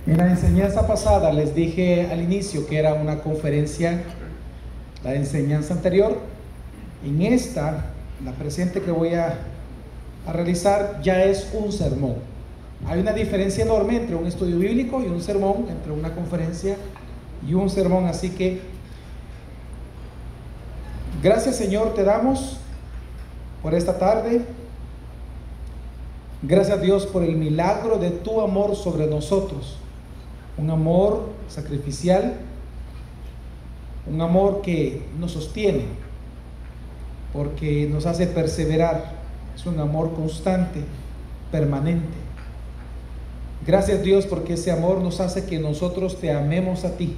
En la enseñanza pasada les dije al inicio que era una conferencia, la enseñanza anterior. En esta, la presente que voy a realizar, ya es un sermón. Hay una diferencia enorme entre un estudio bíblico y un sermón, entre una conferencia y un sermón. Así que, gracias Señor te damos por esta tarde. Gracias Dios por el milagro de tu amor sobre nosotros. Un amor sacrificial, un amor que nos sostiene, porque nos hace perseverar. Es un amor constante, permanente. Gracias Dios porque ese amor nos hace que nosotros te amemos a ti.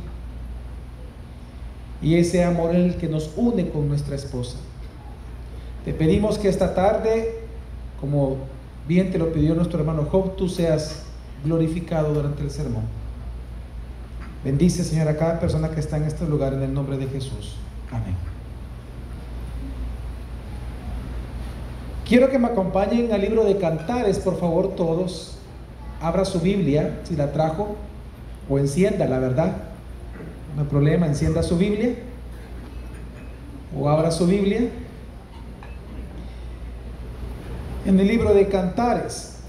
Y ese amor es el que nos une con nuestra esposa. Te pedimos que esta tarde, como bien te lo pidió nuestro hermano Job, tú seas glorificado durante el sermón. Bendice, Señor, a cada persona que está en este lugar en el nombre de Jesús. Amén. Quiero que me acompañen al libro de Cantares, por favor, todos. Abra su Biblia, si la trajo, o encienda, la verdad. No hay problema, encienda su Biblia, o abra su Biblia. En el libro de Cantares.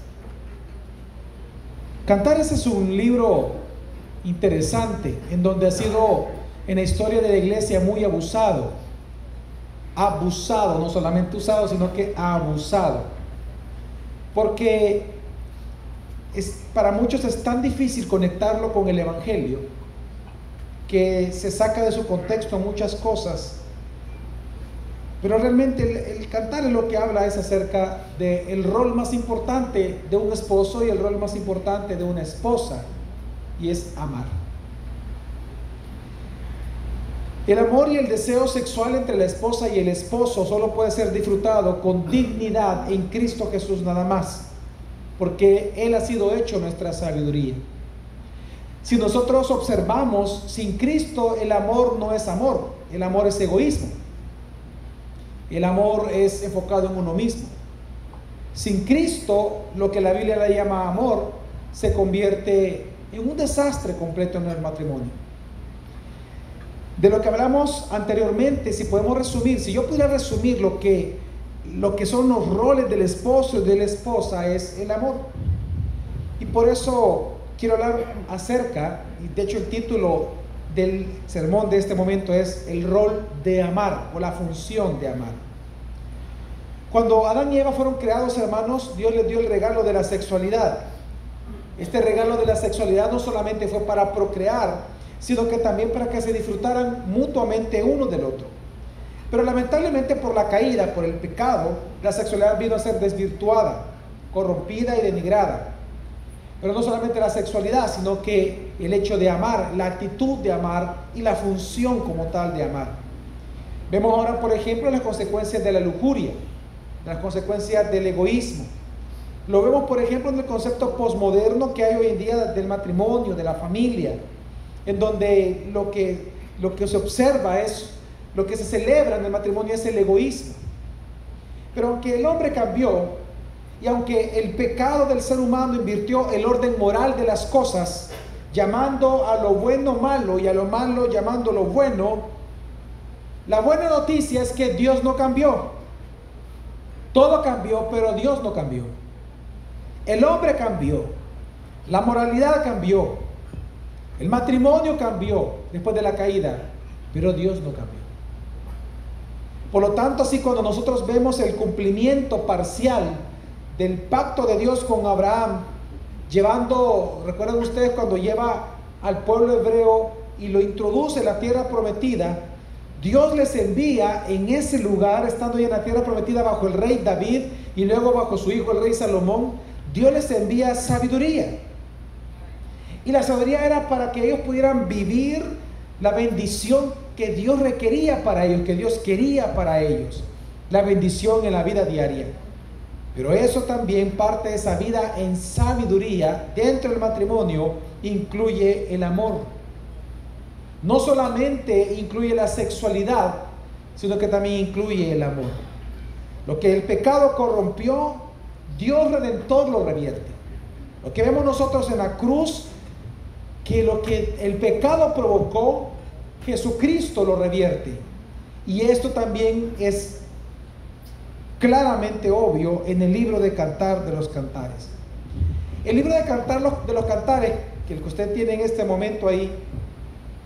Cantares es un libro interesante, en donde ha sido en la historia de la iglesia muy abusado, no solamente usado, sino que abusado, porque para muchos es tan difícil conectarlo con el evangelio, que se saca de su contexto muchas cosas. Pero realmente el cantar es lo que habla es acerca del rol más importante de un esposo y el rol más importante de una esposa, y es amar. El amor y el deseo sexual entre la esposa y el esposo solo puede ser disfrutado con dignidad en Cristo Jesús nada más, porque Él ha sido hecho nuestra sabiduría. Si nosotros observamos, sin Cristo el amor no es amor, el amor es egoísmo. El amor es enfocado en uno mismo. Sin Cristo, lo que la Biblia le llama amor, se convierte en un desastre completo en el matrimonio. De lo que hablamos anteriormente, si podemos resumir, si yo pudiera resumir lo que son los roles del esposo y de la esposa, es el amor. Y por eso quiero hablar acerca, y de hecho el título del sermón de este momento es el rol de amar, o la función de amar. Cuando Adán y Eva fueron creados, hermanos, Dios les dio el regalo de la sexualidad. Este regalo de la sexualidad no solamente fue para procrear, sino que también para que se disfrutaran mutuamente uno del otro. Pero lamentablemente por la caída, por el pecado, la sexualidad vino a ser desvirtuada, corrompida y denigrada. Pero no solamente la sexualidad, sino que el hecho de amar, la actitud de amar y la función como tal de amar. Vemos ahora, por ejemplo, las consecuencias de la lujuria, las consecuencias del egoísmo. Lo vemos, por ejemplo, en el concepto posmoderno que hay hoy en día del matrimonio, de la familia, en donde lo que se observa es, lo que se celebra en el matrimonio es el egoísmo. Pero aunque el hombre cambió, y aunque el pecado del ser humano invirtió el orden moral de las cosas, llamando a lo bueno malo y a lo malo llamándolo bueno, la buena noticia es que Dios no cambió. Todo cambió, pero Dios no cambió. El hombre cambió, la moralidad cambió, el matrimonio cambió después de la caída, pero Dios no cambió. Por lo tanto, así cuando nosotros vemos el cumplimiento parcial del pacto de Dios con Abraham, recuerdan ustedes cuando lleva al pueblo hebreo y lo introduce en la tierra prometida, Dios les envía en ese lugar, estando ya en la tierra prometida bajo el rey David y luego bajo su hijo el rey Salomón, Dios les envía sabiduría. Y la sabiduría era para que ellos pudieran vivir la bendición que Dios requería para ellos, que Dios quería para ellos, la bendición en la vida diaria. Pero eso también, parte de esa vida en sabiduría dentro del matrimonio, incluye el amor. No solamente incluye la sexualidad, sino que también incluye el amor. Lo que el pecado corrompió, Dios Redentor lo revierte. Lo que vemos nosotros en la cruz que lo que el pecado provocó, Jesucristo lo revierte. Y esto también es claramente obvio en el libro de Cantar de los Cantares. El libro de Cantar de los Cantares, que el que usted tiene en este momento ahí,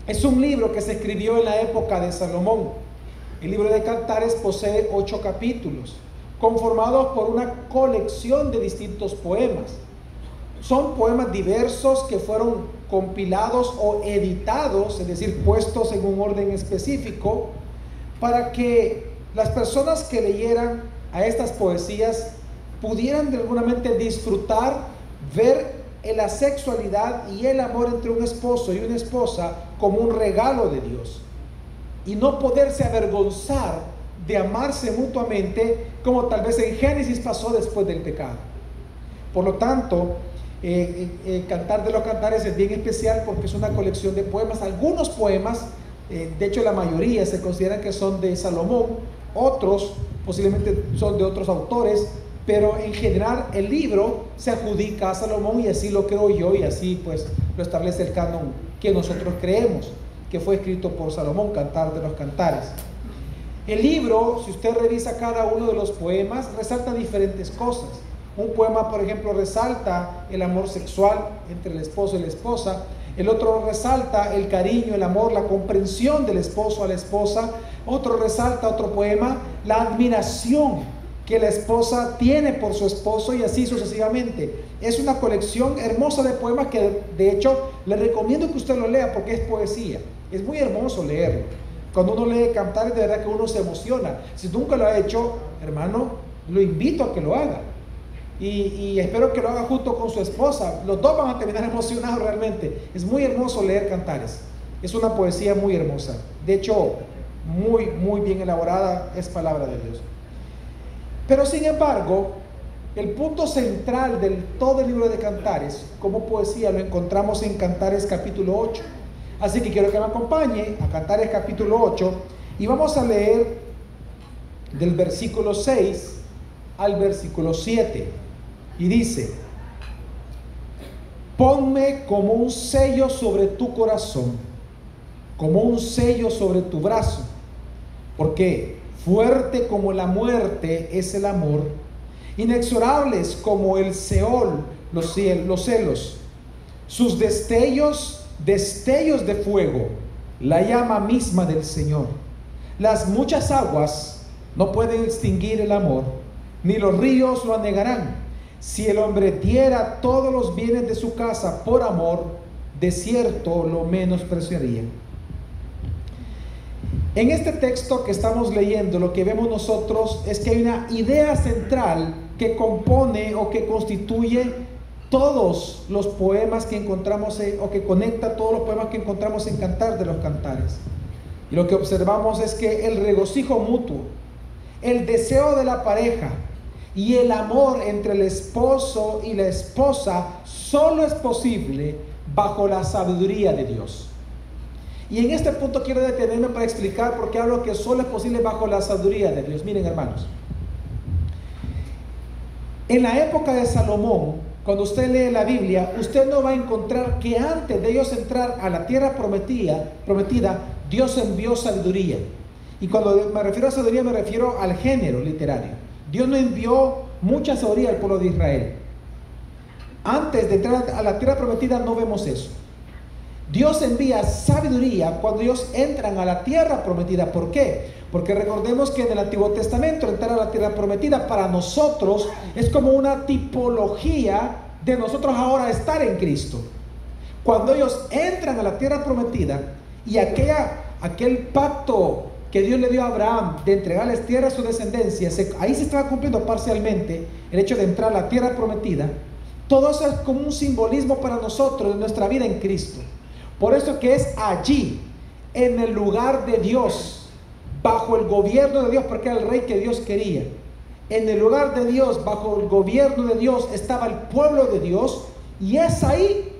es un libro que se escribió en la época de Salomón. El libro de Cantares posee 8 capítulos, conformados por una colección de distintos poemas. Son poemas diversos que fueron compilados o editados, es decir, puestos en un orden específico, para que las personas que leyeran a estas poesías pudieran de alguna manera disfrutar, ver la sexualidad y el amor entre un esposo y una esposa como un regalo de Dios, y no poderse avergonzar de amarse mutuamente como tal vez en Génesis pasó después del pecado. Por lo tanto, Cantar de los Cantares es bien especial porque es una colección de poemas. Algunos poemas, de hecho la mayoría se consideran que son de Salomón, otros posiblemente son de otros autores, pero en general el libro se adjudica a Salomón, y así lo creo yo, y así pues lo establece el canon que nosotros creemos, que fue escrito por Salomón, Cantar de los Cantares. El libro, si usted revisa cada uno de los poemas, resalta diferentes cosas. Un poema, por ejemplo, resalta el amor sexual entre el esposo y la esposa. El otro resalta el cariño, el amor, la comprensión del esposo a la esposa. Otro resalta, otro poema, la admiración que la esposa tiene por su esposo, y así sucesivamente. Es una colección hermosa de poemas que de hecho le recomiendo que usted lo lea porque es poesía. Es muy hermoso leerlo. Cuando uno lee Cantares, de verdad que uno se emociona. Si nunca lo ha hecho, hermano, lo invito a que lo haga. Y espero que lo haga junto con su esposa. Los dos van a terminar emocionados realmente. Es muy hermoso leer Cantares. Es una poesía muy hermosa. De hecho, muy, muy bien elaborada. Es palabra de Dios. Pero sin embargo, el punto central de todo el libro de Cantares, como poesía, lo encontramos en Cantares capítulo 8. Así que quiero que me acompañe a Cantares capítulo 8 y vamos a leer del versículo 6 al versículo 7. Y dice: ponme como un sello sobre tu corazón, como un sello sobre tu brazo, porque fuerte como la muerte es el amor, inexorables como el Seol los celos, sus destellos de fuego, la llama misma del Señor. Las muchas aguas no pueden extinguir el amor, ni los ríos lo anegarán. Si el hombre diera todos los bienes de su casa por amor, de cierto lo menospreciaría. En este texto que estamos leyendo, lo que vemos nosotros es que hay una idea central que compone o que constituye todos los poemas que encontramos o que conecta todos los poemas que encontramos en Cantar de los Cantares. Y lo que observamos es que el regocijo mutuo, el deseo de la pareja y el amor entre el esposo y la esposa solo es posible bajo la sabiduría de Dios. Y en este punto quiero detenerme para explicar por qué hablo que solo es posible bajo la sabiduría de Dios. Miren, hermanos, en la época de Salomón, cuando usted lee la Biblia, usted no va a encontrar que antes de ellos entrar a la tierra prometida, Dios envió sabiduría. Y cuando me refiero a sabiduría, me refiero al género literario. Dios no envió mucha sabiduría al pueblo de Israel. Antes de entrar a la tierra prometida no vemos eso. Dios envía sabiduría cuando ellos entran a la tierra prometida. ¿Por qué? Porque recordemos que en el Antiguo Testamento entrar a la tierra prometida para nosotros es como una tipología de nosotros ahora estar en Cristo. Cuando ellos entran a la tierra prometida y aquel pacto que Dios le dio a Abraham de entregarles tierra a su descendencia, ahí se estaba cumpliendo parcialmente el hecho de entrar a la tierra prometida. Todo eso es como un simbolismo para nosotros de nuestra vida en Cristo. Por eso que es allí, en el lugar de Dios, bajo el gobierno de Dios, porque era el rey que Dios quería. En el lugar de Dios, bajo el gobierno de Dios, estaba el pueblo de Dios, y es ahí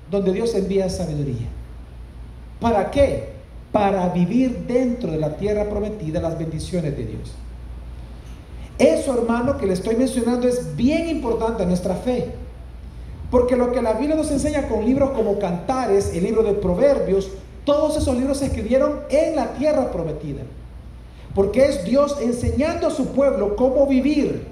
donde Dios envía sabiduría. ¿Para qué? Para vivir dentro de la tierra prometida las bendiciones de Dios. Eso, hermano, que le estoy mencionando es bien importante a nuestra fe. Porque lo que la Biblia nos enseña con libros como Cantares, el libro de Proverbios, todos esos libros se escribieron en la tierra prometida. Porque es Dios enseñando a su pueblo cómo vivir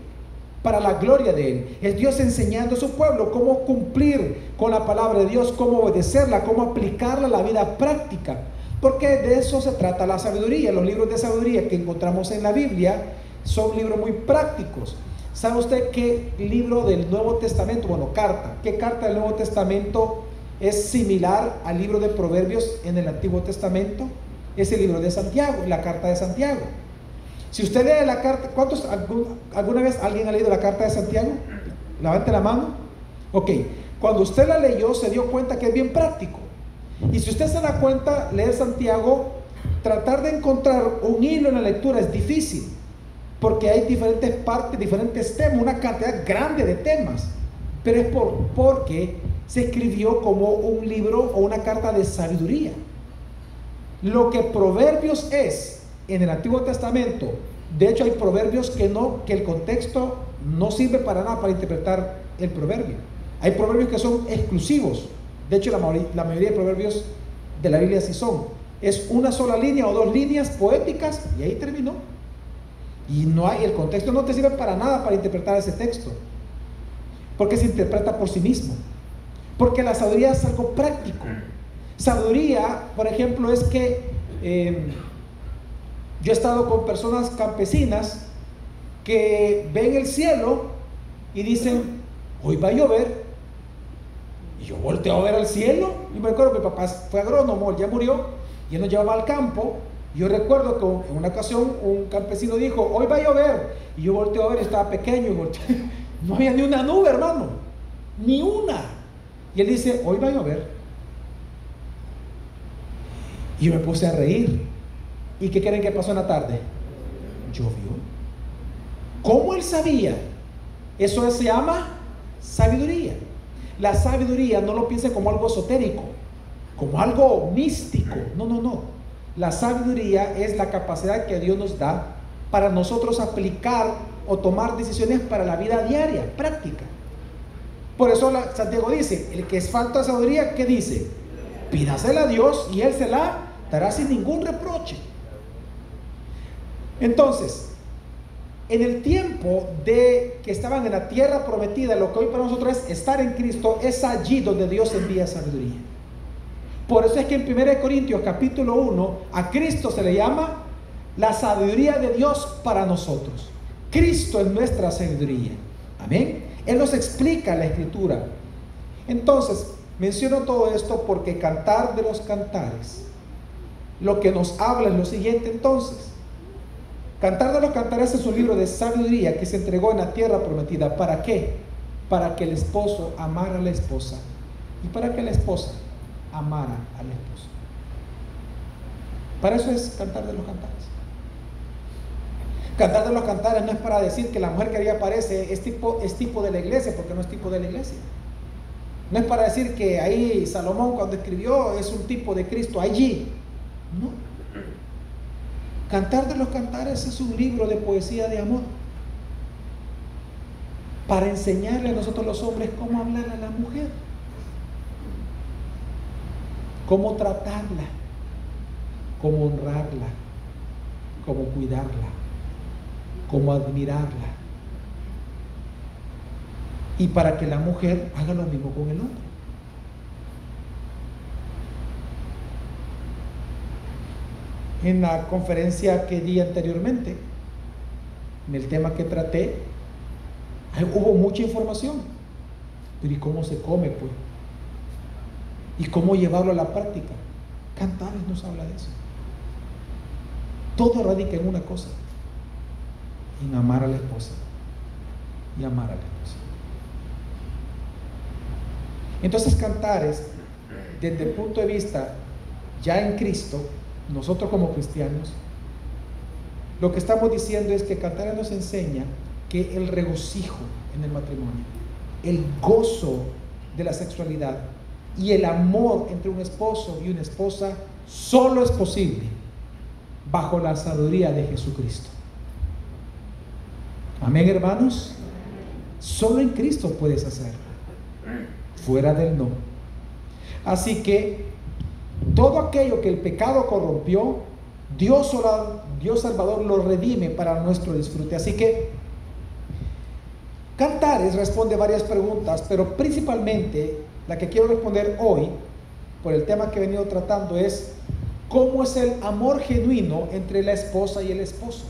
para la gloria de Él. Es Dios enseñando a su pueblo cómo cumplir con la palabra de Dios, cómo obedecerla, cómo aplicarla a la vida práctica. Porque de eso se trata la sabiduría. Los libros de sabiduría que encontramos en la Biblia son libros muy prácticos. ¿Sabe usted qué libro del Nuevo Testamento, qué carta del Nuevo Testamento es similar al libro de Proverbios en el Antiguo Testamento? Es el libro de Santiago, la carta de Santiago. Si usted lee la carta, ¿alguna vez alguien ha leído la carta de Santiago? Levante la mano. Ok, cuando usted la leyó se dio cuenta que es bien práctico. Y si usted se da cuenta, leer Santiago, tratar de encontrar un hilo en la lectura es difícil. Porque hay diferentes partes, diferentes temas, una cantidad grande de temas. Pero es porque se escribió como un libro o una carta de sabiduría. Lo que Proverbios es en el Antiguo Testamento, de hecho hay proverbios que el contexto no sirve para nada para interpretar el proverbio. Hay proverbios que son exclusivos. De hecho la mayoría de proverbios de la Biblia sí son. Es una sola línea o dos líneas poéticas y ahí terminó. Y el contexto no te sirve para nada para interpretar ese texto, porque se interpreta por sí mismo. Porque la sabiduría es algo práctico. Sabiduría, por ejemplo, es que yo he estado con personas campesinas que ven el cielo y dicen, hoy va a llover. Y yo volteo a ver al cielo y me recuerdo que mi papá fue agrónomo, él ya murió, y él nos llevaba al campo. Yo recuerdo que en una ocasión un campesino dijo, hoy va a llover. Y yo volteo a ver, estaba pequeño y volteé, no había ni una nube, hermano, ni una. Y él dice, hoy va a llover. Y yo me puse a reír. ¿Y qué creen que pasó en la tarde? Llovió. ¿Cómo él sabía? Eso se llama sabiduría. La sabiduría no lo piense como algo esotérico, como algo místico. No. La sabiduría es la capacidad que Dios nos da para nosotros aplicar o tomar decisiones para la vida diaria, práctica. Por eso Santiago dice, el que es falta de sabiduría, ¿qué dice? Pídasela a Dios y Él se la dará sin ningún reproche. Entonces, en el tiempo de que estaban en la tierra prometida, lo que hoy para nosotros es estar en Cristo, es allí donde Dios envía sabiduría. Por eso es que en 1 Corintios capítulo 1 a Cristo se le llama la sabiduría de Dios para nosotros. Cristo es nuestra sabiduría. Amén. Él nos explica la Escritura. Entonces, menciono todo esto porque Cantar de los Cantares lo que nos habla es lo siguiente. Entonces, Cantar de los Cantares es un libro de sabiduría que se entregó en la tierra prometida. ¿Para qué? Para que el esposo amara a la esposa y para que la esposa amara al esposo. Para eso es Cantar de los Cantares. Cantar de los Cantares no es para decir que la mujer que ahí aparece es tipo de la iglesia, porque no es tipo de la iglesia. No es para decir que ahí Salomón cuando escribió es un tipo de Cristo allí. No. Cantar de los Cantares es un libro de poesía de amor para enseñarle a nosotros los hombres cómo hablar a la mujer, cómo tratarla, cómo honrarla, cómo cuidarla, cómo admirarla, y para que la mujer haga lo mismo con el hombre. En la conferencia que di anteriormente, en el tema que traté, hubo mucha información. Pero ¿y cómo se come, pues? ¿Y cómo llevarlo a la práctica? Cantares nos habla de eso. Todo radica en una cosa: en amar a la esposa y amar a la esposa. Entonces, Cantares, desde el punto de vista ya en Cristo, nosotros como cristianos, lo que estamos diciendo es que Cantares nos enseña que el regocijo en el matrimonio, el gozo de la sexualidad y el amor entre un esposo y una esposa solo es posible bajo la sabiduría de Jesucristo. Amén, hermanos. Solo en Cristo puedes hacerlo. fuera del no. Así que todo aquello que el pecado corrompió, Dios Salvador lo redime para nuestro disfrute. Así que Cantares responde varias preguntas, pero principalmente la que quiero responder hoy, por el tema que he venido tratando, es ¿cómo es el amor genuino entre la esposa y el esposo?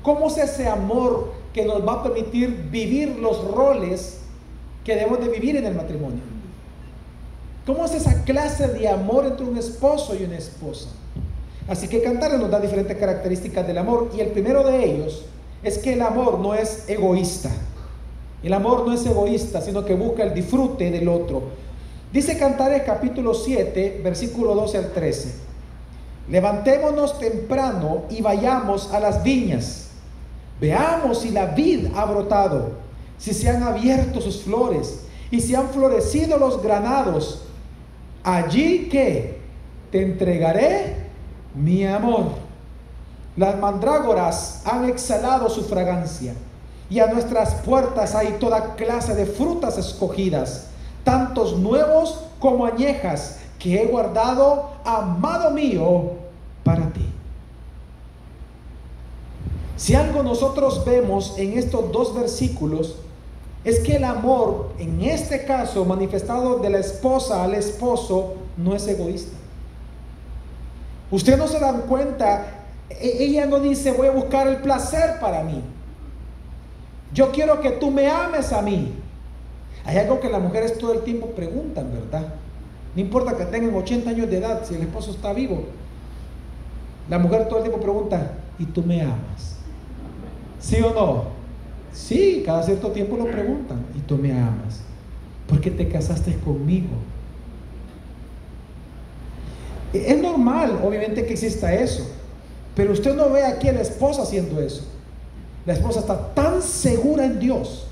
¿Cómo es ese amor que nos va a permitir vivir los roles que debemos de vivir en el matrimonio? ¿Cómo es esa clase de amor entre un esposo y una esposa? Así que Cantares nos da diferentes características del amor, y el primero de ellos es que el amor no es egoísta. El amor no es egoísta, sino que busca el disfrute del otro. Dice Cantares capítulo 7, versículo 12 al 13. Levantémonos temprano y vayamos a las viñas. Veamos si la vid ha brotado, si se han abierto sus flores y si han florecido los granados. Allí que te entregaré mi amor. Las mandrágoras han exhalado su fragancia, y a nuestras puertas hay toda clase de frutas escogidas, tantos nuevos como añejas, que he guardado, amado mío, para ti. Si algo nosotros vemos en estos dos versículos, es que el amor, en este caso manifestado de la esposa al esposo, no es egoísta. Ustedes no se dan cuenta, ella no dice voy a buscar el placer para mí. Yo quiero que tú me ames a mí. Hay algo que las mujeres todo el tiempo preguntan, ¿verdad? No importa que tengan 80 años de edad, si el esposo está vivo, la mujer todo el tiempo pregunta, ¿y tú me amas? ¿Sí o no? Sí, cada cierto tiempo lo preguntan. ¿Y tú me amas? ¿Por qué te casaste conmigo? Es normal, obviamente, que exista eso, pero usted no ve aquí a la esposa haciendo eso. La esposa está tan segura en Dios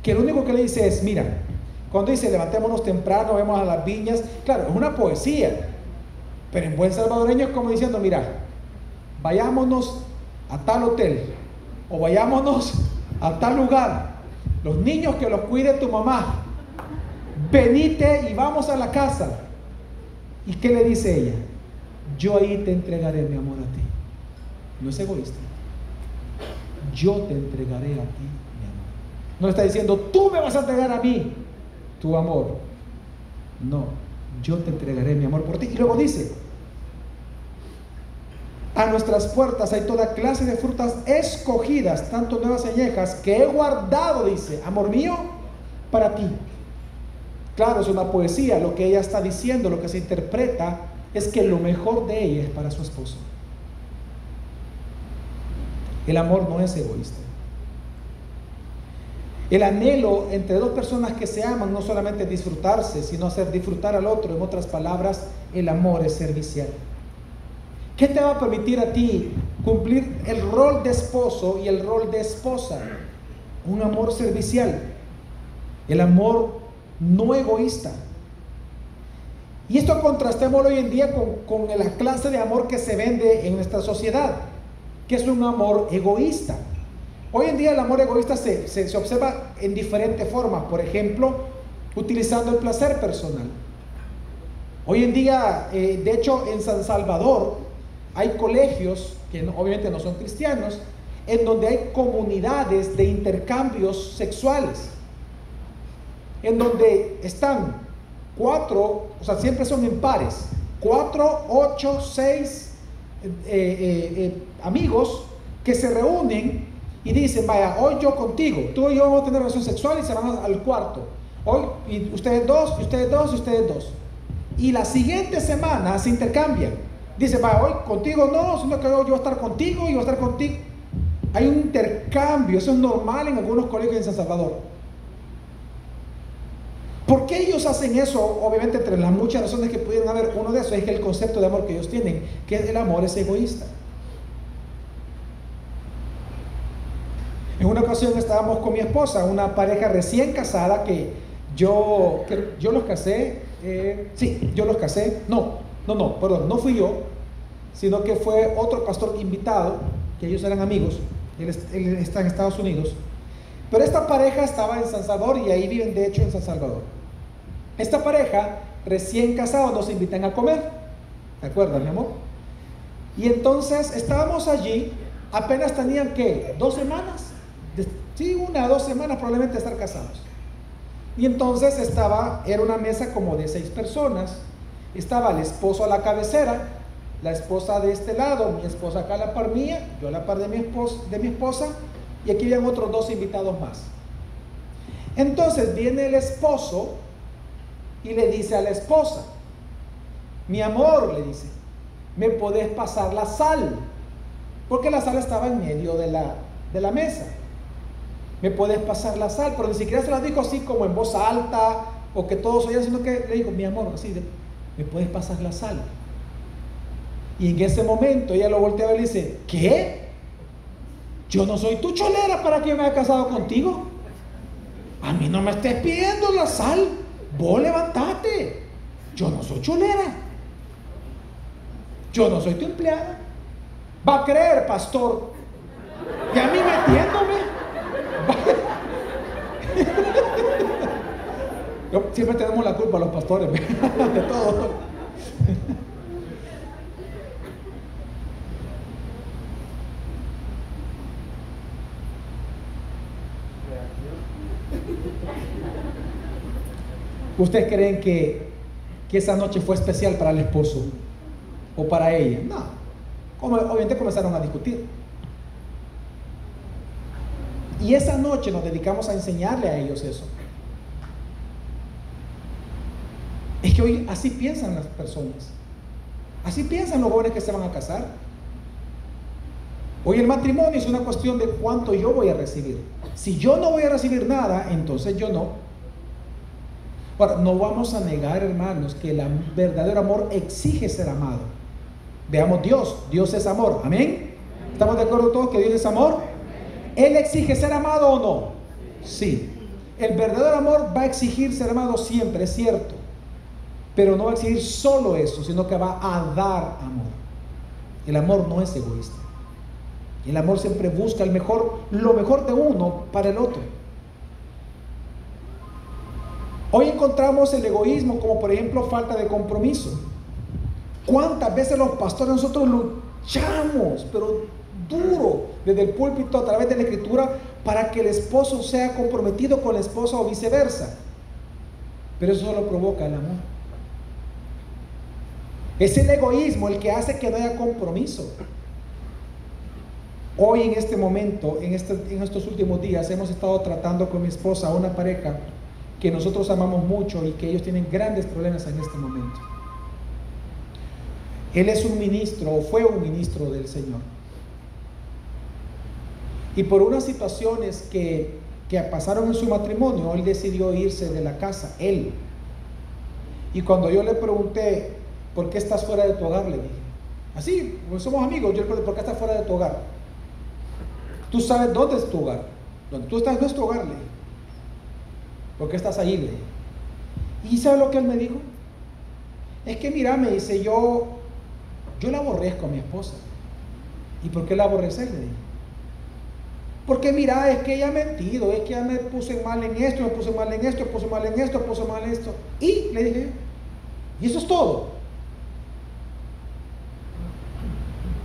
que lo único que le dice es, mira, cuando dice levantémonos temprano, vemos a las viñas, claro, es una poesía, pero en buen salvadoreño es como diciendo, mira, vayámonos a tal hotel o vayámonos a tal lugar, los niños que los cuide tu mamá, venite y vamos a la casa. ¿Y qué le dice ella? Yo ahí te entregaré mi amor a ti. No es egoísta. Yo te entregaré a ti mi amor. No está diciendo tú me vas a entregar a mí tu amor. No, yo te entregaré mi amor por ti. Y luego dice, a nuestras puertas hay toda clase de frutas escogidas, tanto nuevas y añejas, que he guardado, dice, amor mío, para ti. Claro, es una poesía. Lo que ella está diciendo, lo que se interpreta, es que lo mejor de ella es para su esposo. El amor no es egoísta. El anhelo entre dos personas que se aman no solamente es disfrutarse, sino hacer disfrutar al otro. En otras palabras, el amor es servicial. ¿Qué te va a permitir a ti cumplir el rol de esposo y el rol de esposa? Un amor servicial. El amor no egoísta. Y esto contrastémoslo hoy en día con la clase de amor que se vende en nuestra sociedad, que es un amor egoísta. Hoy en día el amor egoísta se observa en diferentes formas. Por ejemplo, utilizando el placer personal. Hoy en día, de hecho, en San Salvador hay colegios, que obviamente no son cristianos, en donde hay comunidades de intercambios sexuales, en donde están 4, o sea, siempre son en pares, 4, 8, 6 amigos que se reúnen y dicen, vaya, hoy yo contigo, tú y yo vamos a tener relación sexual, y se van al cuarto. Hoy, y ustedes dos, y ustedes dos, y ustedes dos. Y la siguiente semana se intercambian. Dice, vaya, hoy contigo no, sino que yo voy a estar contigo y yo voy a estar contigo. Hay un intercambio, eso es normal en algunos colegios en San Salvador. ¿Por qué ellos hacen eso? Obviamente, entre las muchas razones que pudieran haber, uno de esos es que el concepto de amor que ellos tienen, que el amor es egoísta. En una ocasión estábamos con mi esposa, una pareja recién casada que yo los casé, yo los casé, perdón, no fui yo, sino que fue otro pastor invitado, que ellos eran amigos, él está en Estados Unidos, pero esta pareja estaba en San Salvador y ahí viven de hecho en San Salvador. Esta pareja recién casados nos invitan a comer, ¿te acuerdas, mi amor? Y entonces estábamos allí, apenas tenían, ¿qué? 2 semanas, sí, 1 a 2 semanas probablemente de estar casados. Y entonces era una mesa como de 6 personas, estaba el esposo a la cabecera, la esposa de este lado, mi esposa acá a la par mía, yo a la par de mi esposa, y aquí habían otros 2 invitados más. Entonces viene el esposo y le dice a la esposa: mi amor, le dice, ¿me podés pasar la sal? Porque la sal estaba en medio de la mesa. ¿Me puedes pasar la sal? Pero ni siquiera se la dijo así como en voz alta o que todos oían, sino que le dijo: mi amor, así de, ¿me puedes pasar la sal? Y en ese momento ella lo voltea y le dice: ¿qué? Yo no soy tu cholera para que yo me haya casado contigo. A mí no me estés pidiendo la sal. Vos levantate. Yo no soy cholera. Yo no soy tu empleada. Va a creer, pastor. Y a mí metiéndome. Siempre tenemos la culpa los pastores de todo. ¿Ustedes creen que esa noche fue especial para el esposo o para ella? No. Obviamente comenzaron a discutir. Y esa noche nos dedicamos a enseñarle a ellos eso. Es que hoy así piensan las personas. Así piensan los jóvenes que se van a casar. Hoy el matrimonio es una cuestión de cuánto yo voy a recibir. Si yo no voy a recibir nada, entonces yo no. Ahora, no vamos a negar, hermanos, que el verdadero amor exige ser amado. Veamos Dios es amor, amén. ¿Estamos de acuerdo todos que Dios es amor? ¿Él exige ser amado o no? Sí. El verdadero amor va a exigir ser amado siempre, es cierto. Pero no va a exigir solo eso, sino que va a dar amor. El amor no es egoísta. El amor siempre busca lo mejor de uno para el otro. Hoy encontramos el egoísmo como, por ejemplo, falta de compromiso. ¿Cuántas veces los pastores nosotros luchamos, pero duro, desde el púlpito a través de la escritura, para que el esposo sea comprometido con la esposa o viceversa? Pero eso solo provoca el amor. Es el egoísmo el que hace que no haya compromiso. Hoy en este momento, en estos últimos días, hemos estado tratando con mi esposa a una pareja que nosotros amamos mucho y que ellos tienen grandes problemas en este momento. Él es un ministro, o fue un ministro del Señor. Y por unas situaciones que pasaron en su matrimonio, él decidió irse de la casa, él. Y cuando yo le pregunté: ¿por qué estás fuera de tu hogar?, le dije. Así, pues somos amigos, yo le pregunté: ¿por qué estás fuera de tu hogar? Tú sabes dónde es tu hogar. Donde tú estás no es tu hogar, le dije. ¿Por qué estás ahí?, le dije. ¿Y sabe lo que él me dijo? Es que mira, me dice, yo la aborrezco a mi esposa. ¿Y por qué la aborreces?, le dije. Porque mira, es que ella ha mentido, es que ella me puse mal en esto, me puse mal en esto, me puse mal en esto, me puse mal en esto. Y le dije, y eso es todo.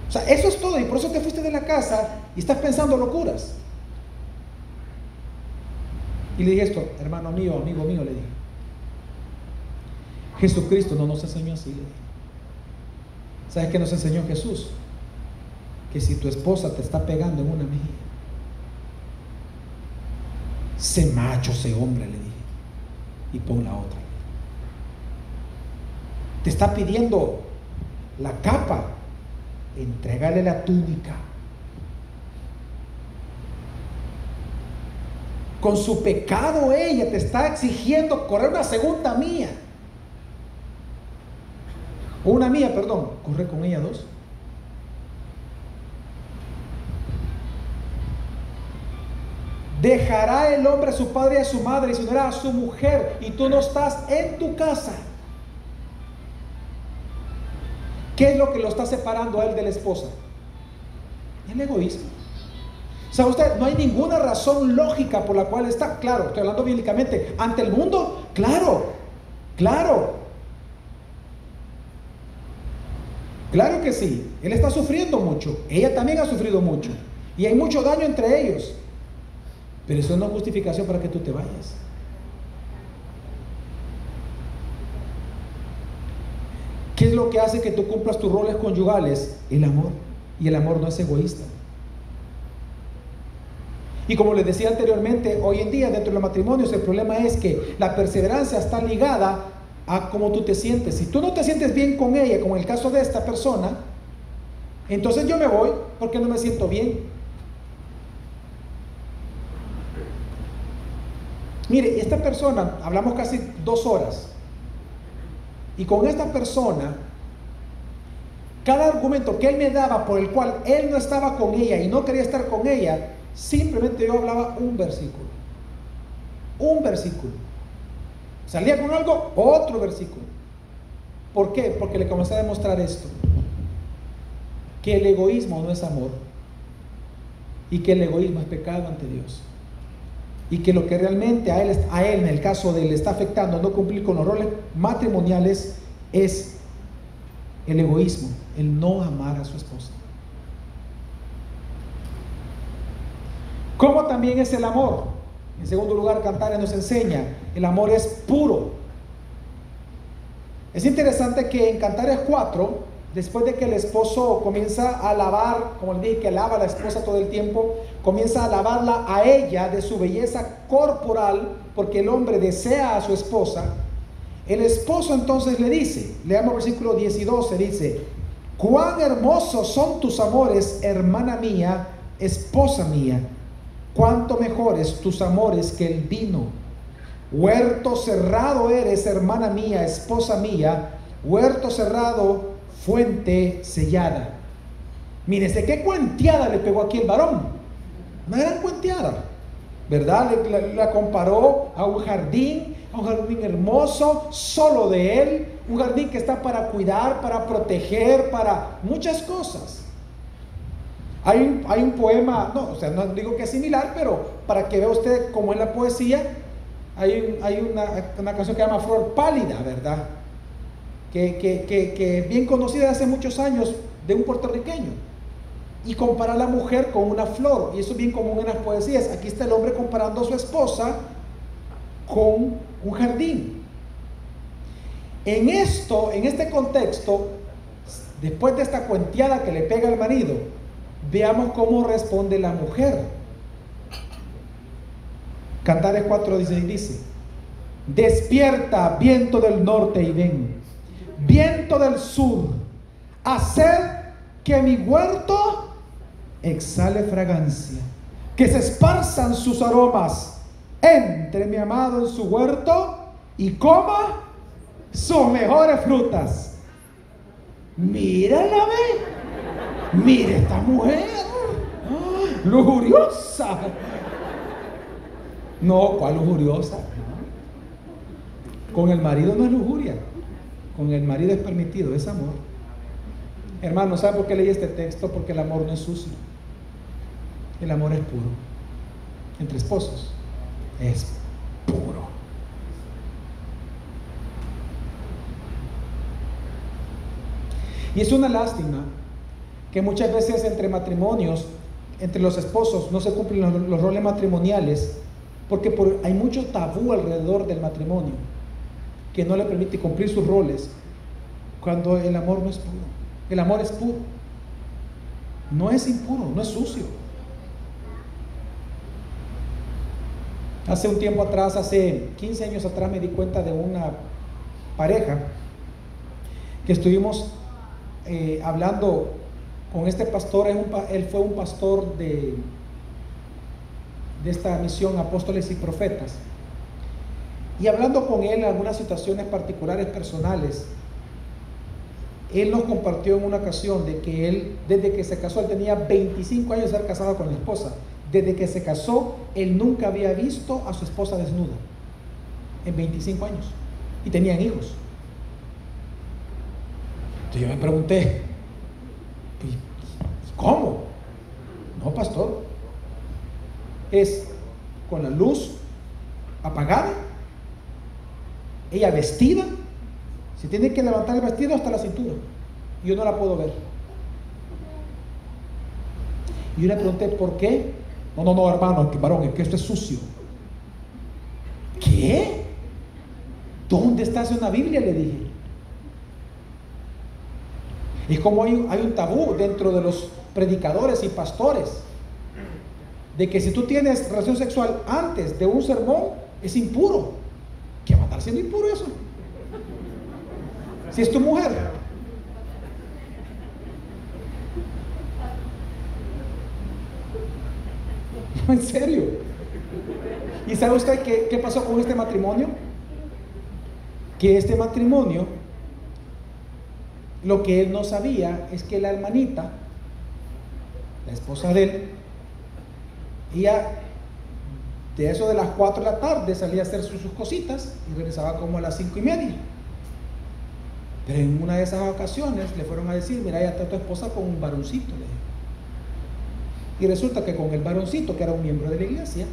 O sea, eso es todo, y por eso te fuiste de la casa y estás pensando locuras. Y le dije esto: hermano mío, amigo mío, le dije, Jesucristo no nos enseñó así, le dije. ¿Sabes qué nos enseñó Jesús? Que si tu esposa te está pegando en una mejilla, sé macho, sé hombre, le dije, y pon la otra. Te está pidiendo la capa, entrégale la túnica. Con su pecado ella te está exigiendo correr una segunda mía. O una mía, perdón. Corre con ella 2. Dejará el hombre a su padre y a su madre y se unirá a su mujer, y tú no estás en tu casa. ¿Qué es lo que lo está separando a él de la esposa? El egoísmo. ¿Sabe usted? No hay ninguna razón lógica por la cual está, claro, estoy hablando bíblicamente, ante el mundo, claro, Claro, claro que sí. Él está sufriendo mucho, ella también ha sufrido mucho, y hay mucho daño entre ellos. Pero eso no es justificación para que tú te vayas. ¿Qué es lo que hace que tú cumplas tus roles conyugales? El amor. Y el amor no es egoísta. Y como les decía anteriormente, hoy en día dentro de los matrimonios el problema es que la perseverancia está ligada a cómo tú te sientes. Si tú no te sientes bien con ella, como en el caso de esta persona, entonces yo me voy porque no me siento bien. Mire, esta persona, hablamos casi 2 horas, y con esta persona, cada argumento que él me daba por el cual él no estaba con ella y no quería estar con ella, simplemente yo hablaba un versículo. Un versículo. Salía con algo, otro versículo. ¿Por qué? Porque le comencé a demostrar esto: que el egoísmo no es amor, y que el egoísmo es pecado ante Dios, y que lo que realmente a él en el caso de él le está afectando no cumplir con los roles matrimoniales es el egoísmo, el no amar a su esposa. ¿Cómo también es el amor? En segundo lugar, Cantares nos enseña: el amor es puro. Es interesante que en Cantares 4, después de que el esposo comienza a alabar, como le dije que alaba a la esposa todo el tiempo, comienza a alabarla a ella de su belleza corporal, porque el hombre desea a su esposa. El esposo entonces le dice, leamos versículo 10 y 12, dice: cuán hermosos son tus amores, hermana mía, esposa mía, cuánto mejores tus amores que el vino. Huerto cerrado eres, hermana mía, esposa mía, huerto cerrado, fuente sellada. Mire, ¿de qué cuenteada le pegó aquí el varón? Una gran cuenteada, ¿verdad? La comparó a un jardín hermoso, solo de él, un jardín que está para cuidar, para proteger, para muchas cosas. Hay un poema, no digo que es similar, pero para que vea usted cómo es la poesía, hay una canción que se llama Flor Pálida, ¿verdad? Que bien conocida hace muchos años, de un puertorriqueño, y compara a la mujer con una flor, y eso es bien común en las poesías. Aquí está el hombre comparando a su esposa con un jardín. En este contexto, después de esta cuenteada que le pega al marido, veamos cómo responde la mujer. Cantares 4:16 dice: despierta, viento del norte, y ven, viento del sur, haced que mi huerto exhale fragancia, que se esparzan sus aromas. Entre mi amado en su huerto y coma sus mejores frutas. Mírala, ve. Mire esta mujer, lujuriosa. No, ¿cuál lujuriosa? Con el marido no es lujuria, con el marido es permitido, es amor. Hermano, ¿sabe por qué leí este texto? Porque el amor no es sucio, el amor es puro. Entre esposos es puro. Y es una lástima que muchas veces entre matrimonios, entre los esposos, no se cumplen los roles matrimoniales, porque hay mucho tabú alrededor del matrimonio que no le permite cumplir sus roles, cuando el amor no es puro. El amor es puro, no es impuro, no es sucio. Hace un tiempo atrás, hace 15 años atrás, me di cuenta de una pareja que estuvimos hablando con este pastor. Él fue un pastor de esta misión Apóstoles y Profetas, y hablando con él en algunas situaciones particulares personales, él nos compartió en una ocasión de que él, desde que se casó, él tenía 25 años de ser casado con la esposa. Desde que se casó, él nunca había visto a su esposa desnuda en 25 años, y tenían hijos. Entonces yo me pregunté, ¿cómo? No, pastor, es con la luz apagada ella vestida, se tiene que levantar el vestido hasta la cintura. Y yo no la puedo ver. Y yo le pregunté, ¿por qué? No, hermano, varón, es que esto es sucio. ¿Qué? ¿Dónde está eso en la Biblia? Le dije. Y como hay un tabú dentro de los predicadores y pastores, de que si tú tienes relación sexual antes de un sermón, es impuro. ¿Qué va a estar siendo impuro eso? Si es tu mujer. No, en serio. ¿Y sabe usted qué pasó con este matrimonio? Que este matrimonio, lo que él no sabía es que la hermanita, la esposa de él, ella de eso de las 4 de la tarde salía a hacer sus cositas y regresaba como a las 5:30. Pero en una de esas ocasiones le fueron a decir, mira, ya está tu esposa con un varoncito, le dijo. Y resulta que con el varoncito, que era un miembro de la iglesia,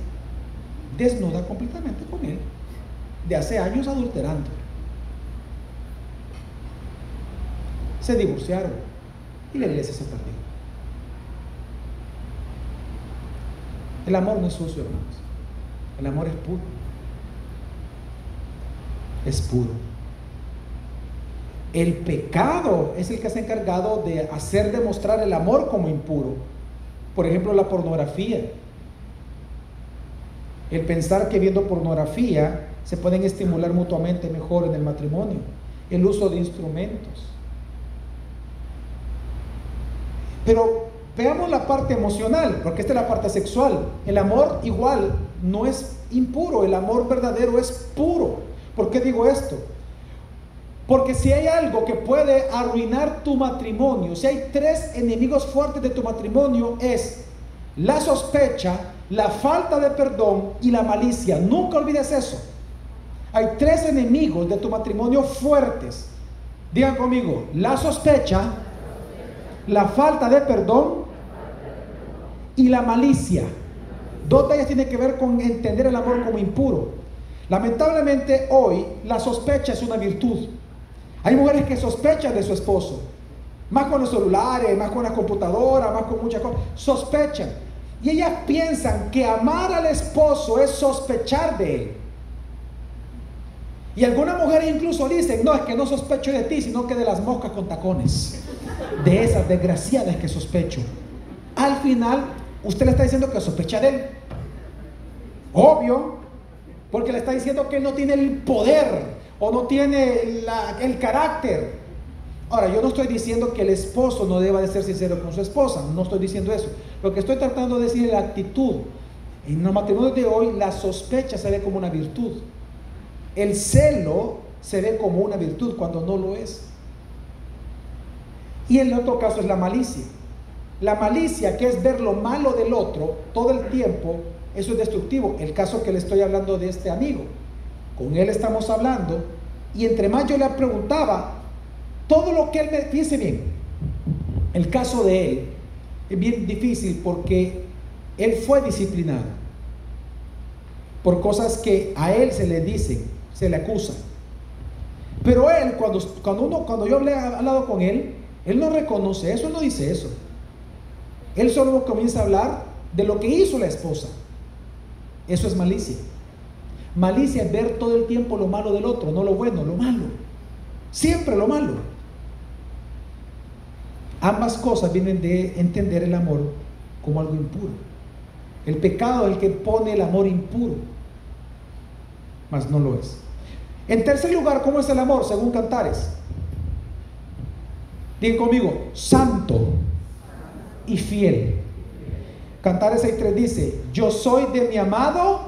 desnuda completamente con él, de hace años adulterando. Se divorciaron y la iglesia se perdió. El amor no es sucio, hermanos. El amor es puro. Es puro. El pecado es el que se ha encargado de hacer demostrar el amor como impuro. Por ejemplo, la pornografía. El pensar que viendo pornografía se pueden estimular mutuamente mejor en el matrimonio. El uso de instrumentos. Pero veamos la parte emocional, porque esta es la parte sexual. El amor igual no es impuro, el amor verdadero es puro. ¿Por qué digo esto? Porque si hay algo que puede arruinar tu matrimonio, si hay 3 enemigos fuertes de tu matrimonio, es la sospecha, la falta de perdón y la malicia. Nunca olvides eso. Hay 3 enemigos de tu matrimonio fuertes. Digan conmigo, la sospecha, la falta de perdón y la malicia. 2 de ellas tienen que ver con entender el amor como impuro. Lamentablemente hoy la sospecha es una virtud. Hay mujeres que sospechan de su esposo, más con los celulares, más con las computadoras, más con muchas cosas, sospechan. Y ellas piensan que amar al esposo es sospechar de él. Y algunas mujeres incluso dicen, no, es que no sospecho de ti, sino que de las moscas con tacones, de esas desgraciadas que sospecho. Al final, usted le está diciendo que sospecha de él. Obvio, porque le está diciendo que él no tiene el poder o no tiene el carácter. Ahora, yo no estoy diciendo que el esposo no deba de ser sincero con su esposa, no estoy diciendo eso. Lo que estoy tratando de decir es la actitud. En los matrimonios de hoy, la sospecha se ve como una virtud. El celo se ve como una virtud cuando no lo es. Y el otro caso es la malicia. La malicia, que es ver lo malo del otro todo el tiempo, eso es destructivo. El caso que le estoy hablando de este amigo, con él estamos hablando, y entre más yo le preguntaba, todo lo que él me... Fíjense bien, el caso de él es bien difícil porque él fue disciplinado por cosas que a él se le dicen, se le acusan. Pero él, cuando yo he hablado con él, él no reconoce eso, él no dice eso. Él solo comienza a hablar de lo que hizo la esposa. Eso es malicia. Malicia es ver todo el tiempo lo malo del otro, no lo bueno, lo malo. Siempre lo malo. Ambas cosas vienen de entender el amor como algo impuro. El pecado es el que pone el amor impuro, mas no lo es. En tercer lugar, ¿cómo es el amor según Cantares? Digan conmigo, santo y fiel. Cantares 6:3 dice, yo soy de mi amado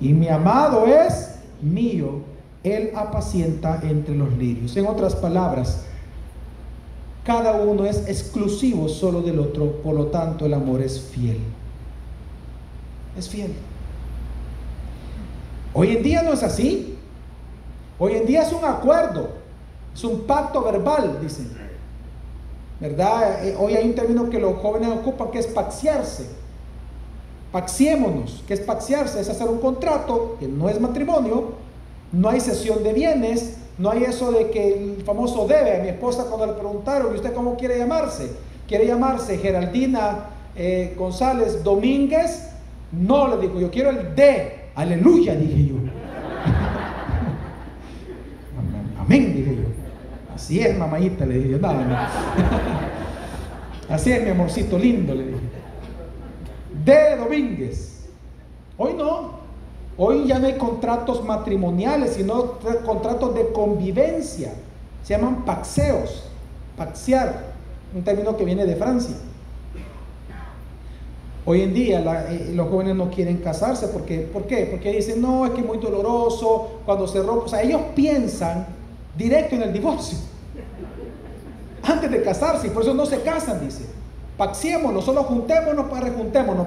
y mi amado es mío, él apacienta entre los lirios. En otras palabras, cada uno es exclusivo solo del otro, por lo tanto el amor es fiel. Es fiel. Hoy en día no es así. Hoy en día es un acuerdo, es un pacto verbal, dicen, ¿verdad? Hoy hay un término que los jóvenes ocupan, que es paxiarse. Paxiémonos. ¿Qué es paxiarse? Es hacer un contrato que no es matrimonio, No hay cesión de bienes, no hay eso de que el famoso debe. A mi esposa cuando le preguntaron, ¿y usted cómo quiere llamarse? ¿Quiere llamarse Geraldina González Domínguez? No, le digo, yo quiero el D. Aleluya, dije yo. Amén, dije yo. Así es, mamayita, le dije yo. No, no. Así es, mi amorcito lindo, le dije. D. Domínguez. Hoy no. Hoy ya no hay contratos matrimoniales, sino contratos de convivencia. Se llaman paxeos. Paxear, un término que viene de Francia. Hoy en día los jóvenes no quieren casarse. ¿Por qué? Porque dicen, no, es que es muy doloroso cuando se rompe. O sea, ellos piensan directo en el divorcio antes de casarse, y por eso no se casan, dice. Paxiémonos, solo juntémonos para rejuntémonos.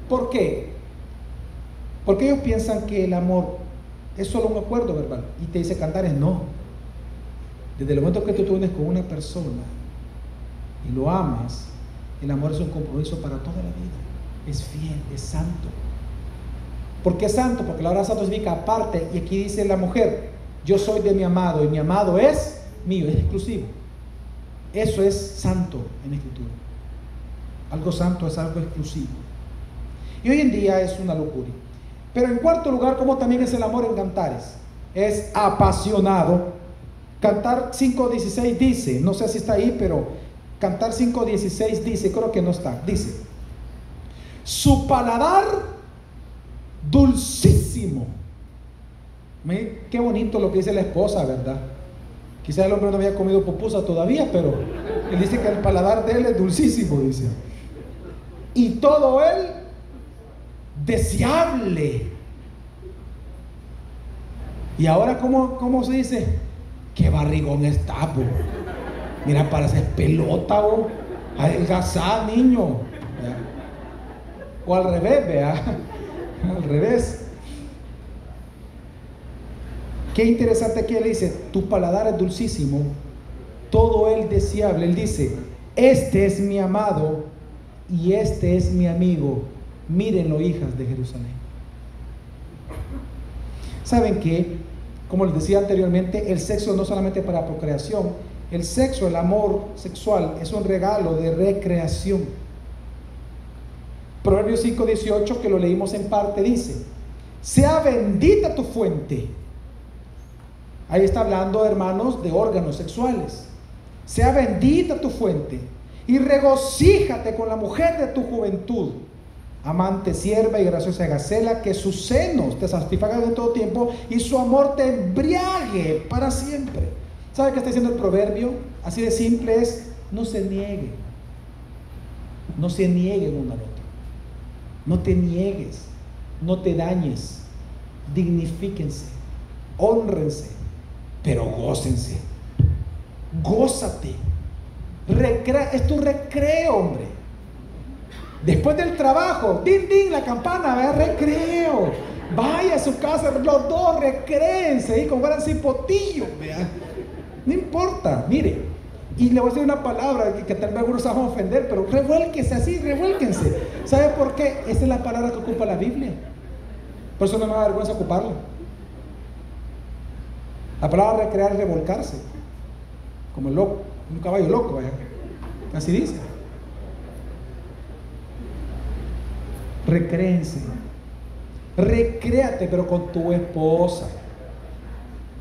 ¿Por qué? Porque ellos piensan que el amor es solo un acuerdo verbal. Y te dice Cantares, no. Desde el momento que tú te unes con una persona y lo amas, el amor es un compromiso para toda la vida. Es fiel, es santo. ¿Por qué santo? Porque la palabra santo significa aparte. Y aquí dice la mujer, yo soy de mi amado y mi amado es mío, es exclusivo. Eso es santo en la Escritura. Algo santo es algo exclusivo. Y hoy en día es una locura. Pero en cuarto lugar, ¿cómo también es el amor en Cantares? Es apasionado. Cantar 5:16 dice, no sé si está ahí, pero Cantar 5:16 dice, creo que no está, dice, su paladar dulcísimo. Qué bonito lo que dice la esposa, ¿verdad? Quizá el hombre no había comido pupusa todavía, pero él dice que el paladar de él es dulcísimo, dice. Y todo él deseable. Y ahora, ¿cómo se dice? Qué barrigón está, po. Mira, pareces pelota, po. Adelgazá, niño. ¿Vea? O al revés, vea. Al revés. Qué interesante que él dice, tu paladar es dulcísimo, todo él deseable. Él dice, este es mi amado y este es mi amigo. Mírenlo, hijas de Jerusalén. ¿Saben qué? Como les decía anteriormente, el sexo no solamente para procreación. El sexo, el amor sexual, es un regalo de recreación. Proverbios 5:18, que lo leímos en parte, dice, sea bendita tu fuente. Ahí está hablando, hermanos, de órganos sexuales. Sea bendita tu fuente y regocíjate con la mujer de tu juventud, amante, sierva y graciosa gacela, que sus senos te satisfagan en todo tiempo y su amor te embriague para siempre. ¿Sabe qué está diciendo el proverbio? Así de simple es, no se nieguen. No se nieguen uno al otro. No te niegues, no te dañes, dignifíquense, hónrense, pero gócense. Gózate. Es tu recreo, hombre. Después del trabajo, din, din, la campana, vea, recreo. Vaya a su casa, los dos recréense y con gran cipotillo, vea. No importa, mire. Y le voy a decir una palabra que tal vez algunos se van a ofender, pero revuélquense así, revuélquense. ¿Sabe por qué? Esa es la palabra que ocupa la Biblia. Por eso no me da vergüenza ocuparla. La palabra recrear es revolcarse, como el loco, un caballo loco, vaya. Así dice. Recréense. Recréate, pero con tu esposa.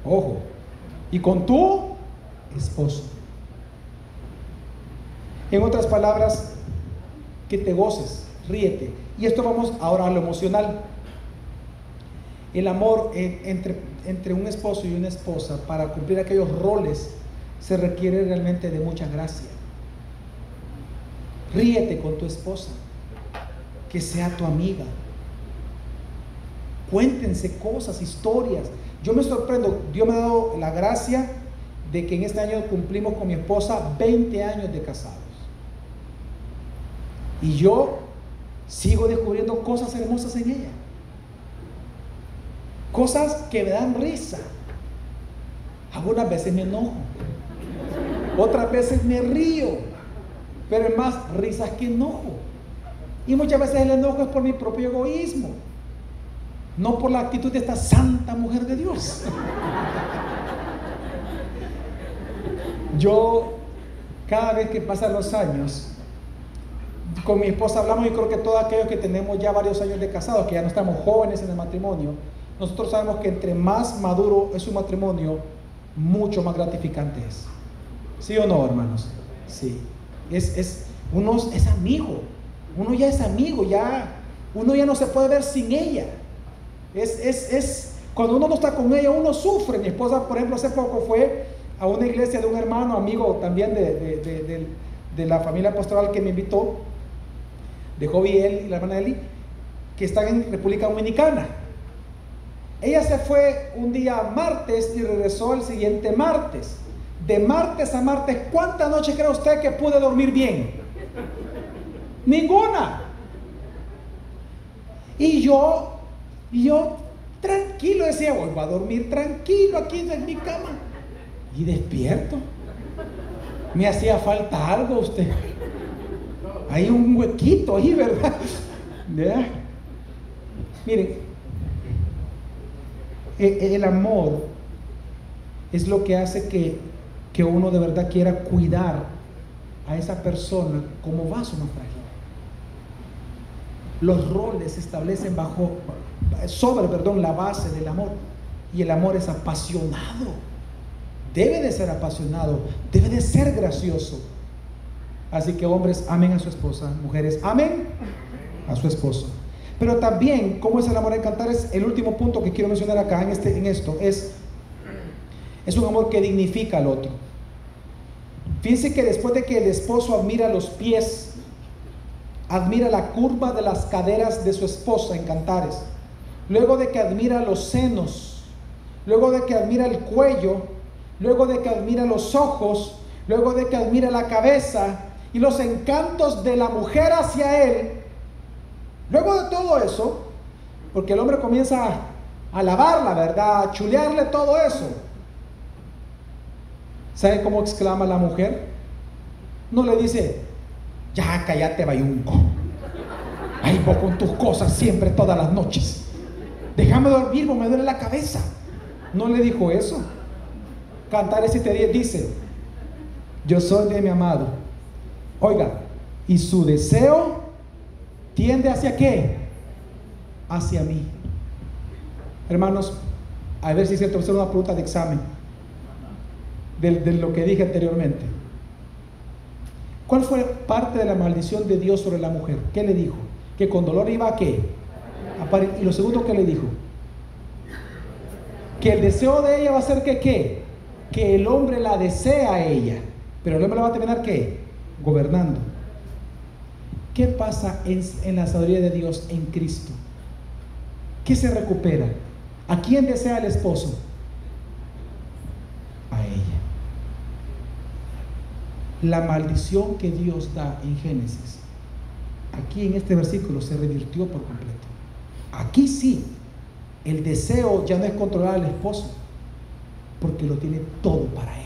Ojo. Y con tu esposo. En otras palabras, que te goces, ríete. Y esto vamos ahora a lo emocional. El amor entre un esposo y una esposa, para cumplir aquellos roles, se requiere realmente de mucha gracia. Ríete con tu esposa, que sea tu amiga. Cuéntense cosas, historias. Yo me sorprendo, Dios me ha dado la gracia de que en este año cumplimos con mi esposa 20 años de casados. Y yo sigo descubriendo cosas hermosas en ella. Cosas que me dan risa. Algunas veces me enojo, otras veces me río, pero es más risas que enojo. Y muchas veces el enojo es por mi propio egoísmo. no por la actitud de esta santa mujer de Dios. Yo, cada vez que pasan los años, con mi esposa hablamos, y creo que todos aquellos que tenemos ya varios años de casados, que ya no estamos jóvenes en el matrimonio, nosotros sabemos que entre más maduro es un matrimonio, mucho más gratificante es. ¿Sí o no, hermanos? Sí. Uno es amigo. Uno ya es amigo, uno ya no se puede ver sin ella. Cuando uno no está con ella, uno sufre. Mi esposa, por ejemplo, hace poco fue a una iglesia de un hermano, amigo también de la familia pastoral que me invitó, de Joby y él y la hermana Eli, que están en República Dominicana. Ella se fue un día martes y regresó el siguiente martes. De martes a martes, ¿cuántas noches cree usted que pude dormir bien? Ninguna. Y yo tranquilo decía, voy a dormir tranquilo aquí en mi cama. Y despierto. Me hacía falta algo usted. Hay un huequito ahí, ¿verdad? ¿Verdad? Miren, el amor es lo que hace que uno de verdad quiera cuidar a esa persona como vaso no frágil. Los roles se establecen sobre la base del amor, y el amor es apasionado, debe de ser apasionado, debe de ser gracioso. Así que hombres, amen a su esposa, mujeres, amen a su esposo. Pero también, ¿cómo es el amor en Cantares? El último punto que quiero mencionar acá en esto es un amor que dignifica al otro. Fíjense que después de que el esposo admira los pies, admira la curva de las caderas de su esposa en Cantares, luego de que admira los senos, luego de que admira el cuello, luego de que admira los ojos, luego de que admira la cabeza y los encantos de la mujer hacia él, luego de todo eso, porque el hombre comienza a alabarla, ¿verdad?, a chulearle todo eso. ¿Sabe cómo exclama la mujer? No le dice, ya cállate, bayunco, ahí vos con tus cosas siempre todas las noches, déjame dormir, me duele la cabeza. No le dijo eso. Cantares 7:10 dice, yo soy de mi amado, oiga, y su deseo tiende ¿hacia qué? Hacia mí. Hermanos, a ver si se te va a hacer una pregunta de examen de lo que dije anteriormente. ¿Cuál fue parte de la maldición de Dios sobre la mujer? ¿Qué le dijo? Que con dolor iba a ¿qué? A parir. Y lo segundo que le dijo, que el deseo de ella va a ser que ¿qué? Que el hombre la desea a ella, pero el hombre la va a terminar ¿qué? Gobernando. ¿Qué pasa en la sabiduría de Dios en Cristo? ¿Qué se recupera? ¿A quién desea el esposo? A ella. La maldición que Dios da en Génesis, aquí en este versículo se revirtió por completo. Aquí sí, el deseo ya no es controlar al esposo, porque lo tiene todo para ella.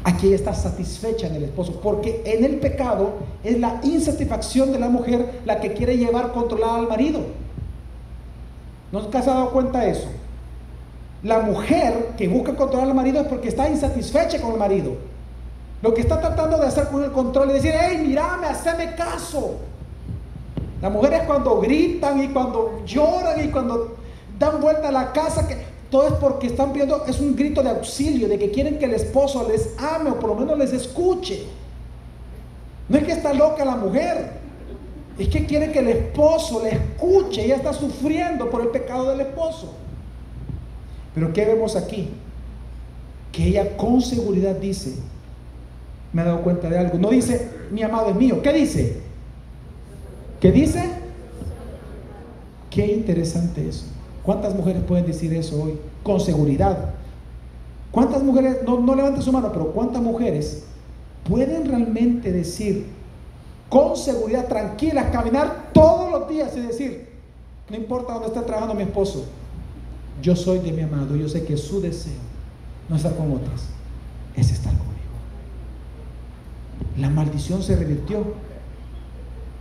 Aquí ella está satisfecha en el esposo, porque en el pecado es la insatisfacción de la mujer la que quiere llevar controlada al marido. ¿No se ha dado cuenta de eso? La mujer que busca controlar al marido es porque está insatisfecha con el marido. Lo que está tratando de hacer con el control es decir, hey, mírame, haceme caso. Las mujeres cuando gritan y cuando lloran y cuando dan vuelta a la casa, que todo es porque están pidiendo, es un grito de auxilio, de que quieren que el esposo les ame o por lo menos les escuche. No es que está loca la mujer, es que quiere que el esposo le escuche. Ella está sufriendo por el pecado del esposo. Pero ¿qué vemos aquí? Que ella con seguridad dice, me he dado cuenta de algo. No dice, mi amado es mío. ¿Qué dice? ¿Qué dice? Qué interesante eso. ¿Cuántas mujeres pueden decir eso hoy? Con seguridad. ¿Cuántas mujeres, no levanten su mano, pero cuántas mujeres pueden realmente decir con seguridad, tranquilas, caminar todos los días y decir, no importa dónde está trabajando mi esposo, yo soy de mi amado, yo sé que su deseo no es estar con otras, es estar conmigo? La maldición se revirtió.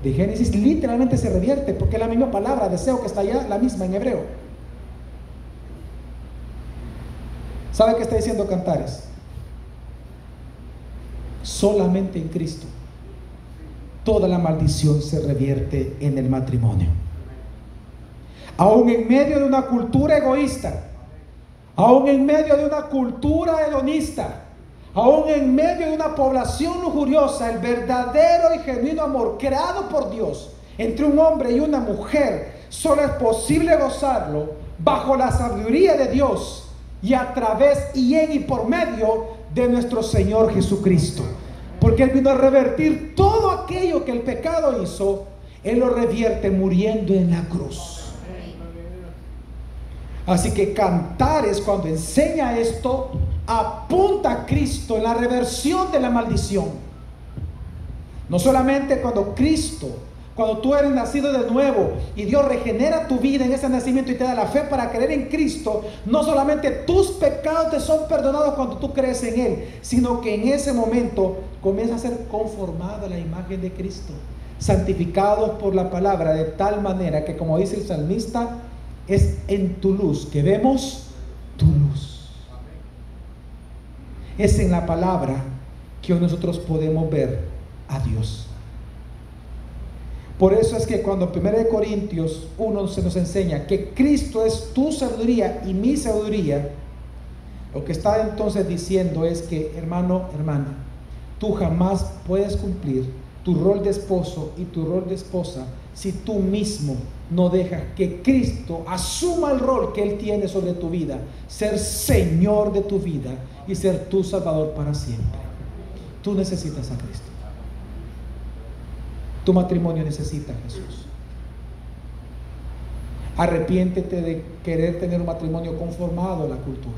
de Génesis literalmente se revierte, porque es la misma palabra deseo que está allá, la misma en hebreo. ¿Sabe qué está diciendo Cantares? Solamente en Cristo toda la maldición se revierte en el matrimonio. Aún en medio de una cultura egoísta, aún en medio de una cultura hedonista, aún en medio de una población lujuriosa, el verdadero y genuino amor creado por Dios entre un hombre y una mujer solo es posible gozarlo bajo la sabiduría de Dios y a través y en y por medio de nuestro Señor Jesucristo, porque Él vino a revertir todo aquello que el pecado hizo. Él lo revierte muriendo en la cruz. Así que Cantares, cuando enseña esto, apunta a Cristo en la reversión de la maldición. No solamente cuando tú eres nacido de nuevo y Dios regenera tu vida en ese nacimiento y te da la fe para creer en Cristo, no solamente tus pecados te son perdonados cuando tú crees en Él, sino que en ese momento comienza a ser conformado a la imagen de Cristo, santificados por la palabra, de tal manera que, como dice el salmista, es en tu luz que vemos tu luz. Es en la palabra que hoy nosotros podemos ver a Dios. Por eso es que cuando en 1 Corintios 1 se nos enseña que Cristo es tu sabiduría y mi sabiduría, lo que está entonces diciendo es que, hermano, hermana, tú jamás puedes cumplir tu rol de esposo y tu rol de esposa si tú mismo no dejas que Cristo asuma el rol que Él tiene sobre tu vida, ser Señor de tu vida y ser tu Salvador para siempre. Tú necesitas a Cristo. Tu matrimonio necesita a Jesús. Arrepiéntete de querer tener un matrimonio conformado a la cultura.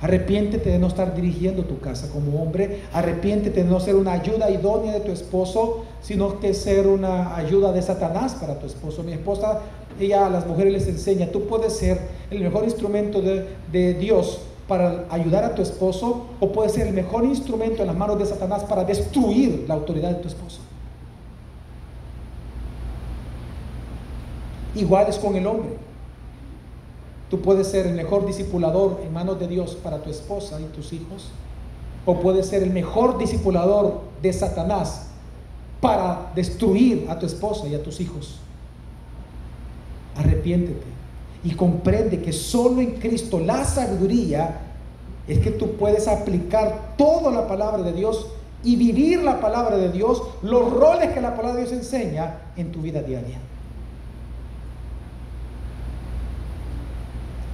Arrepiéntete de no estar dirigiendo tu casa como hombre. Arrepiéntete de no ser una ayuda idónea de tu esposo, sino que ser una ayuda de Satanás para tu esposo. Mi esposa, ella a las mujeres les enseña, tú puedes ser el mejor instrumento de Dios para ayudar a tu esposo, o puedes ser el mejor instrumento en las manos de Satanás para destruir la autoridad de tu esposo. Igual es con el hombre. Tú puedes ser el mejor discipulador en manos de Dios para tu esposa y tus hijos, o puedes ser el mejor discipulador de Satanás para destruir a tu esposa y a tus hijos. Arrepiéntete y comprende que solo en Cristo la sabiduría es que tú puedes aplicar toda la palabra de Dios y vivir la palabra de Dios, los roles que la palabra de Dios enseña en tu vida diaria.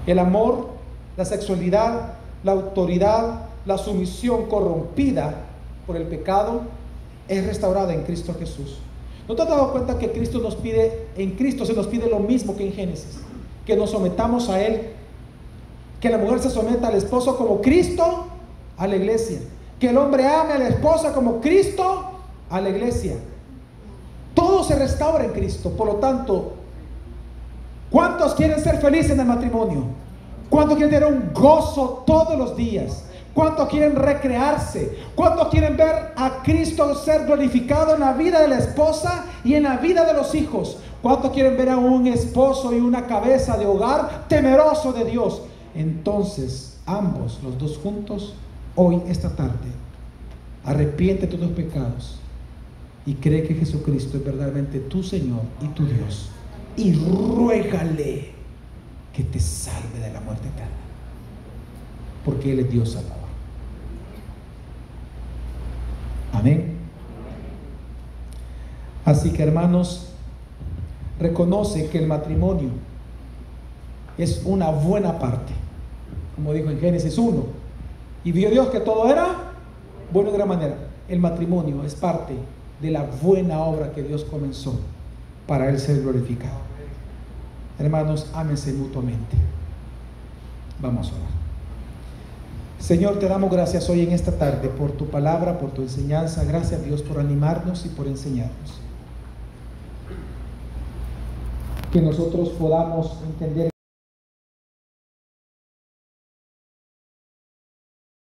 El amor, la sexualidad, la autoridad, la sumisión corrompida por el pecado es restaurada en Cristo Jesús. ¿No te has dado cuenta que Cristo nos pide, en Cristo se nos pide lo mismo que en Génesis? Que nos sometamos a Él, que la mujer se someta al esposo como Cristo a la iglesia, que el hombre ame a la esposa como Cristo a la iglesia. Todo se restaura en Cristo. Por lo tanto, ¿cuántos quieren ser felices en el matrimonio? ¿Cuántos quieren tener un gozo todos los días? ¿Cuántos quieren recrearse? ¿Cuántos quieren ver a Cristo ser glorificado en la vida de la esposa y en la vida de los hijos? ¿Cuántos quieren ver a un esposo y una cabeza de hogar temeroso de Dios? Entonces, ambos, los dos juntos, hoy, esta tarde, arrepiéntete de tus pecados y cree que Jesucristo es verdaderamente tu Señor y tu Dios. Y ruégale que te salve de la muerte eterna, porque Él es Dios Salvador. Amén. Así que, hermanos, reconoce que el matrimonio es una buena parte, como dijo en Génesis 1, y vio Dios que todo era bueno de gran manera. El matrimonio es parte de la buena obra que Dios comenzó para Él ser glorificado. Hermanos, ámense mutuamente. Vamos a orar. Señor, te damos gracias hoy en esta tarde por tu palabra, por tu enseñanza. Gracias, Dios, por animarnos y por enseñarnos. Que nosotros podamos entender